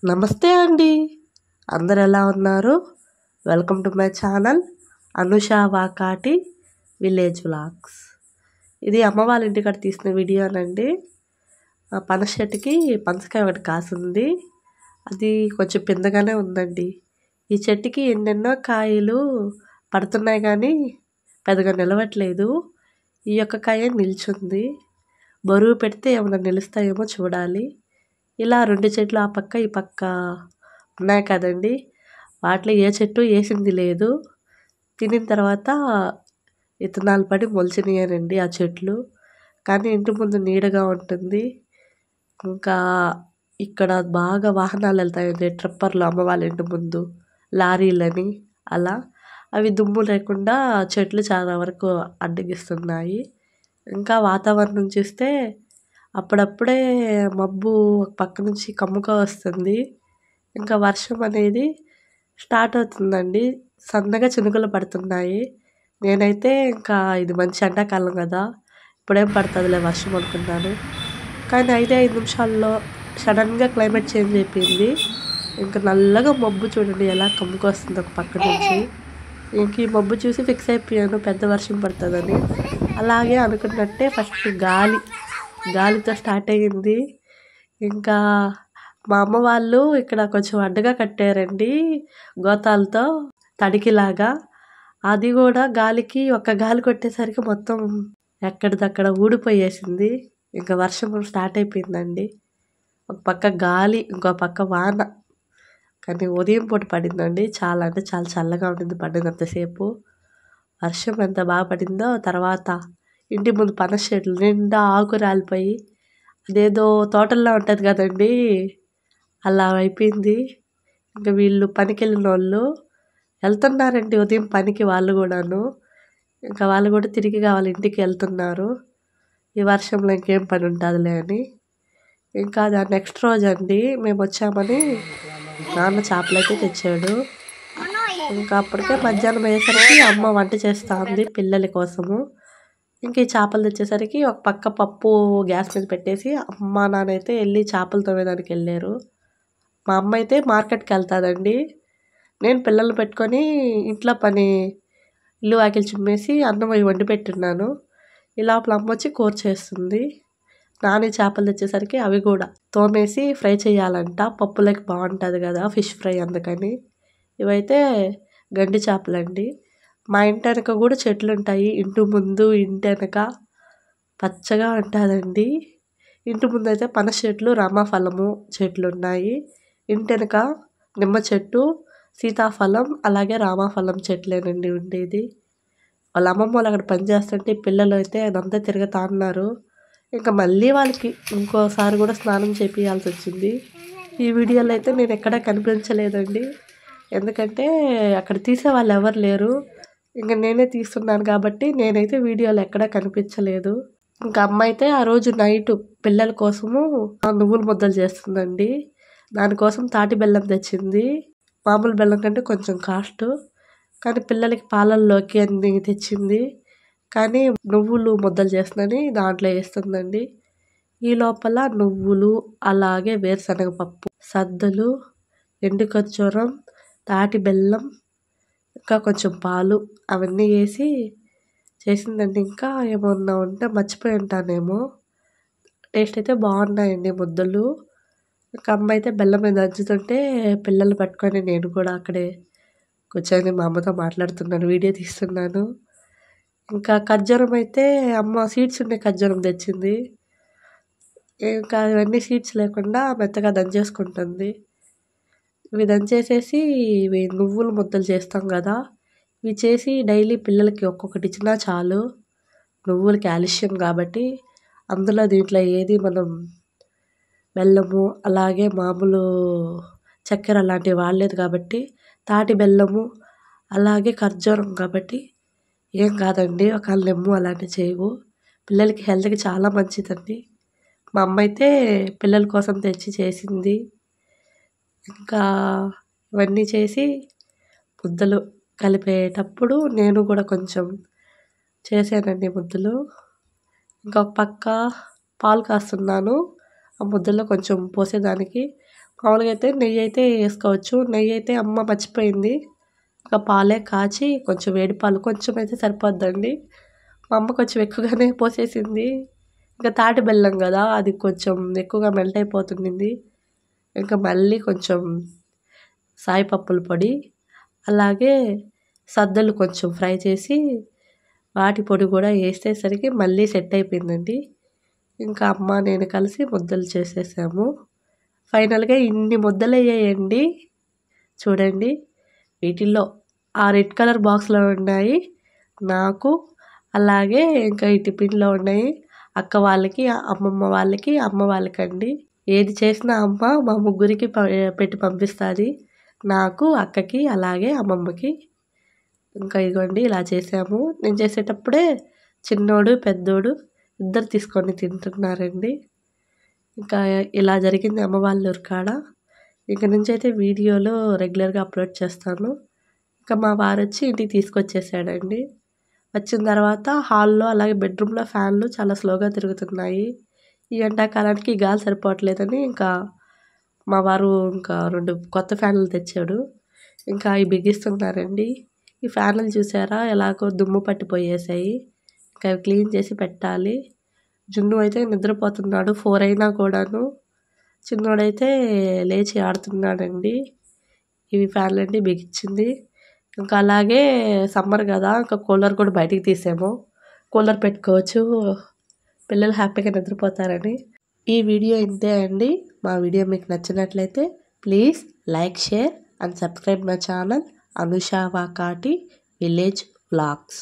నమస్తే అండి. అందరు ఎలా ఉన్నారు? Welcome to my channel Anusha Vakati village vlogs. ఇది అమ్మ వాళ్ళ ఇంటికాడ తీసిన వీడియోనండి. పనస చెట్టుకి పనసకాయ ఒకటి కాసింది. అది కొంచెం పిందగానే ఉందండి. ఈ చెట్టుకి ఎన్నెన్నో కాయలు పడుతున్నాయి కానీ పెద్దగా నిలవట్లేదు. ఈ యొక్క కాయ నిల్చుంది. బరువు పెడితే ఏమైనా నిలుస్తాయేమో చూడాలి. ఇలా 2 చెట్లు ఆ పక్క ఈ పక్క ఉన్నాయి కదండి. వాటిలో ఏ చెట్టు వేసింది లేదు. తినిన తర్వాత విత్తనాలు పడి మొలిచినాయనండి ఆ చెట్లు. కానీ ఇంటి ముందు నీడగా ఉంటుంది. ఇంకా ఇక్కడ బాగా వాహనాలు వెళ్తాయండి. ట్రిప్పర్లు అమ్మ వాళ్ళ ఇంటి ముందు లారీలని అలా. అవి దుమ్ము లేకుండా చెట్లు చాలా వరకు అడ్డగిస్తున్నాయి. ఇంకా వాతావరణం చూస్తే అప్పుడప్పుడే మబ్బు ఒక పక్క నుంచి కమ్ముగా వస్తుంది. ఇంకా వర్షం అనేది స్టార్ట్ అవుతుందండి. సన్నగా చినుకులు పడుతున్నాయి. నేనైతే ఇంకా ఇది మంచి ఎండాకాలం కదా, ఇప్పుడేం పడుతుందిలే వర్షం అనుకున్నాను. కానీ 5 నిమిషాల్లో సడన్గా క్లైమేట్ చేంజ్ అయిపోయింది. ఇంకా నల్లగా మబ్బు చూడండి ఎలా కమ్ముకు వస్తుంది ఒక పక్క నుంచి. ఇంక ఈ మబ్బు చూసి ఫిక్స్ అయిపోయాను పెద్ద వర్షం పడుతుందని. అలాగే అనుకున్నట్టే ఫస్ట్ గాలితో స్టార్ట్ అయ్యింది. ఇంకా మా అమ్మ వాళ్ళు ఇక్కడ కొంచెం అడ్డగా కట్టారండి గోతాలతో తడికిలాగా. అది కూడా గాలికి ఒక్క గాలి కొట్టేసరికి మొత్తం ఎక్కడిదక్కడ ఊడిపోయేసింది. ఇంకా వర్షం స్టార్ట్ అయిపోయిందండి. ఒక పక్క గాలి, ఇంకో పక్క వాన. కానీ ఉదయం పూట పడిందండి. చాలా అంటే చాలా చల్లగా ఉండింది పడినంతసేపు. వర్షం ఎంత బాగా పడిందో తర్వాత ఇంటి ముందు పనస చెట్లు నిండా ఆకు రాలిపోయి అదేదో తోటల్లో ఉంటుంది కదండి అలా అయిపోయింది. ఇంకా వీళ్ళు పనికి వెళ్ళిన వాళ్ళు వెళ్తున్నారండి ఉదయం పనికి. వాళ్ళు కూడాను ఇంకా వాళ్ళు కూడా తిరిగి వాళ్ళ ఇంటికి వెళ్తున్నారు. ఈ వర్షంలో ఇంకేం పని ఉంటుందిలే అని. ఇంకా దాని నెక్స్ట్ రోజు అండి మేము వచ్చామని నాన్న చేపలు అయితే తెచ్చాడు. ఇంకా అప్పటికే మధ్యాహ్నం అయ్యేసరికి అమ్మ వంట చేస్తూ ఉంది పిల్లల కోసము. ఇంక ఈ చేపలు తెచ్చేసరికి ఒక పక్క పప్పు గ్యాస్ మీద పెట్టేసి అమ్మ నాన్న అయితే వెళ్ళి చేపలు తోమేదానికి వెళ్ళారు. మా అమ్మ అయితే మార్కెట్కి వెళ్తుందండి. నేను పిల్లలు పెట్టుకొని ఇంట్లో పని ఇల్లు వాకిలి చిమ్మేసి అన్నం అవి వండి పెట్టున్నాను. ఈ లోపల అమ్మ వచ్చి కూర చేస్తుంది. నాని చేపలు తెచ్చేసరికి అవి కూడా తోమేసి ఫ్రై చేయాలంట. పప్పులోకి బాగుంటుంది కదా ఫిష్ ఫ్రై, అందుకని. ఇవైతే గండి చేపలండి. మా ఇంటి వెనక కూడా చెట్లు ఉంటాయి. ఇంటి ముందు ఇంటి వెనక పచ్చగా ఉంటుందండి. ఇంటి ముందు అయితే పనస చెట్లు, రామఫలము చెట్లు ఉన్నాయి. ఇంటి వెనక నిమ్మ చెట్టు, సీతాఫలం అలాగే రామఫలం చెట్లేనండి ఉండేది. వాళ్ళ అమ్మమ్మ వాళ్ళు అక్కడ పని చేస్తుంటే పిల్లలు అయితే అదంతా తిరుగుతా ఉన్నారు. ఇంకా మళ్ళీ వాళ్ళకి ఇంకోసారి కూడా స్నానం చేపియాల్సి వచ్చింది. ఈ వీడియోలో అయితే నేను ఎక్కడా కనిపించలేదండి. ఎందుకంటే అక్కడ తీసే వాళ్ళు ఎవరు లేరు. ఇంకా నేనే తీస్తున్నాను కాబట్టి నేనైతే వీడియోలో ఎక్కడా కనిపించలేదు. ఇంకా అమ్మ అయితే ఆ రోజు నైట్ పిల్లల కోసము నువ్వుల ముద్దలు చేస్తుందండి. దానికోసం తాటి బెల్లం తెచ్చింది. మామూలు బెల్లం కంటే కొంచెం కాస్ట్, కానీ పిల్లలకి పాలల్లోకి అన్ని తెచ్చింది. కానీ నువ్వులు ముద్దలు చేస్తుందని దాంట్లో వేస్తుందండి. ఈ లోపల నువ్వులు అలాగే వేరుశనగపప్పు, సద్దలు, ఎండు ఖర్జూరం, తాటి బెల్లం, ఇంకా కొంచెం పాలు అవన్నీ వేసి చేసిందండి. ఇంకా ఏమన్నా ఉంటే మర్చిపోయి ఉంటానేమో. టేస్ట్ అయితే బాగున్నాయండి ముద్దలు. ఇంకా అమ్మ అయితే బెల్లం మీద దంచుతుంటే పిల్లలు పట్టుకొని నేను కూడా అక్కడే కూర్చొని మా అమ్మతో మాట్లాడుతున్నాను, వీడియో తీస్తున్నాను. ఇంకా ఖర్జూరం అయితే అమ్మ సీడ్స్ ఉండే ఖర్జూరం తెచ్చింది. ఇంకా ఇవన్నీ సీడ్స్ లేకుండా మెత్తగా దంచేసుకుంటుంది. ఇవి దంచేసేసి ఇవి నువ్వులు ముద్దలు చేస్తాం కదా, ఇవి చేసి డైలీ పిల్లలకి ఒక్కొక్కటి ఇచ్చినా చాలు. నువ్వులు కాల్షియం కాబట్టి అందులో దీంట్లో ఏది మనం బెల్లము అలాగే మామూలు చక్కెర అలాంటివి వాడలేదు కాబట్టి, తాటి బెల్లము అలాగే ఖర్జూరం కాబట్టి ఏం కాదండి. ఒకవేళ లెమ్ము అలాంటివి చేయవు. పిల్లలకి హెల్త్కి చాలా మంచిదండి. మా అమ్మ అయితే పిల్లల కోసం తెచ్చి చేసింది. ఇంకా ఇవన్నీ చేసి ముద్దలు కలిపేటప్పుడు నేను కూడా కొంచెం చేశానండి ముద్దలు. ఇంకొక పక్క పాలు కాస్తున్నాను. ఆ ముద్దల్లో కొంచెం పోసేదానికి మామూలుగా అయితే నెయ్యి అయితే వేసుకోవచ్చు. నెయ్యి అయితే అమ్మ మర్చిపోయింది. ఇంకా పాలే కాచి కొంచెం వేడి పాలు కొంచెం అయితే సరిపోద్దండి. మా అమ్మ కొంచెం ఎక్కువగానే పోసేసింది. ఇంకా తాటి బెల్లం కదా, అది కొంచెం ఎక్కువగా మెల్ట్ అయిపోతుంది. ఇంకా మళ్ళీ కొంచెం సాయిపప్పుల పొడి, అలాగే సద్దలు కొంచెం ఫ్రై చేసి వాటి పొడి కూడా వేసేసరికి మళ్ళీ సెట్ అయిపోయిందండి. ఇంకా అమ్మ నేను కలిసి ముద్దలు చేసేసాము. ఫైనల్గా ఇన్ని ముద్దలు అయ్యాయండి. చూడండి, వీటిల్లో ఆ రెడ్ కలర్ బాక్స్లో ఉన్నాయి నాకు, అలాగే ఇంకా ఈ టిఫిన్లో ఉన్నాయి అక్క వాళ్ళకి, అమ్మమ్మ వాళ్ళకి, అమ్మ వాళ్ళకండి. ఏది చేసినా అమ్మ మా ముగ్గురికి పెట్టి పంపిస్తుంది, నాకు, అక్కకి, అలాగే అమ్మమ్మకి. ఇంకా ఇదిగోండి ఇలా చేసాము. నేను చేసేటప్పుడే చిన్నోడు పెద్దోడు ఇద్దరు తీసుకొని తింటున్నారండి. ఇంకా ఇలా జరిగింది అమ్మ వాళ్ళ ఊరు కాడ. ఇక నుంచి అయితే వీడియోలు రెగ్యులర్గా అప్లోడ్ చేస్తాను. ఇంకా మా వారు వచ్చి ఇంటికి తీసుకొచ్చేసాడండి. వచ్చిన తర్వాత హాల్లో అలాగే బెడ్రూమ్లో ఫ్యాన్లు చాలా స్లోగా తిరుగుతున్నాయి. ఈ ఎండాకాలానికి గాలి సరిపోవట్లేదని ఇంకా మా వారు ఇంకా 2 కొత్త ఫ్యాన్లు తెచ్చాడు. ఇంకా అవి బిగిస్తున్నారండి. ఈ ఫ్యాన్లు చూసారా ఎలాగో దుమ్ము పట్టిపోయేసాయి. ఇంకా అవి క్లీన్ చేసి పెట్టాలి. జున్ను అయితే నిద్రపోతున్నాడు 4 అయినా కూడాను. చిన్నోడైతే లేచి ఆడుతున్నాడండి. ఇవి ఫ్యాన్లండి బిగించింది. ఇంకా అలాగే సమ్మర్ కదా, ఇంకా కూలర్ కూడా బయటికి తీసాము. కూలర్ పెట్టుకోవచ్చు, పిల్లలు హ్యాపీగా నిద్రపోతారని. ఈ వీడియో ఇంతే అండి. మా వీడియో మీకు నచ్చినట్లయితే please like, share and subscribe my channel Anusha Vakati village vlogs.